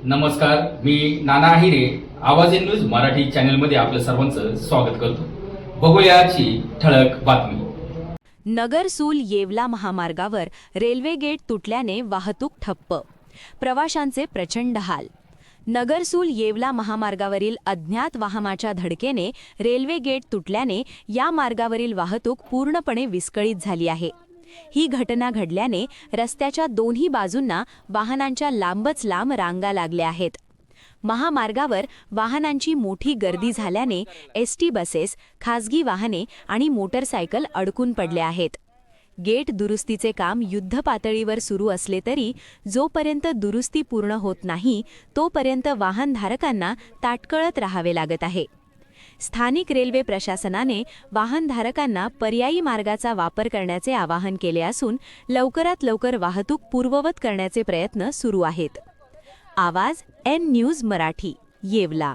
नमस्कार, मी नाना आहिरे. आवाज in news Marathi चॅनलमध्ये आपलं सर्वांचं स्वागत करतो. बघूया आजची ठळक बातमी. नगर-सूल येवला महामार्गावर रेल्वे गेट तुटल्याने वाहतूक ठप्प. प्रवाशांचे प्रचंड हाल. नगर-सूल येवला महामार्गावरील अज्ञात वाहनाच्या धडकेने रेल्वे गेट तुटल्याने या मार्गावरील वाहतूक पूर्णपणे विस्कळीत झाली आहे. ही घटना घडल्याने रस्त्याच्या दोन्ही बाजूंना वाहनांच्या लांबच लांब रांगा लागल्या आहेत. महामार्गावर वाहनांची मोठी गर्दी झाल्याने एसटी बसेस, खासगी वाहने आणि मोटरसायकल अडकून पडल्या आहेत. गेट दुरुस्तीचे काम युद्धपातळीवर सुरू असले तरी जोपर्यंत दुरुस्ती पूर्ण होत नाही तोपर्यंत वाहनधारकांना ताटकळत राहावे लागत आहे. स्थानिक रेल्वे प्रशासनाने वाहनधारकांना पर्यायी मार्गाचा वापर करण्याचे आवाहन केले असून लवकरात लवकर वाहतूक पूर्ववत करण्याचे प्रयत्न सुरू आहेत. आवाज एन न्यूज मराठी, येवला.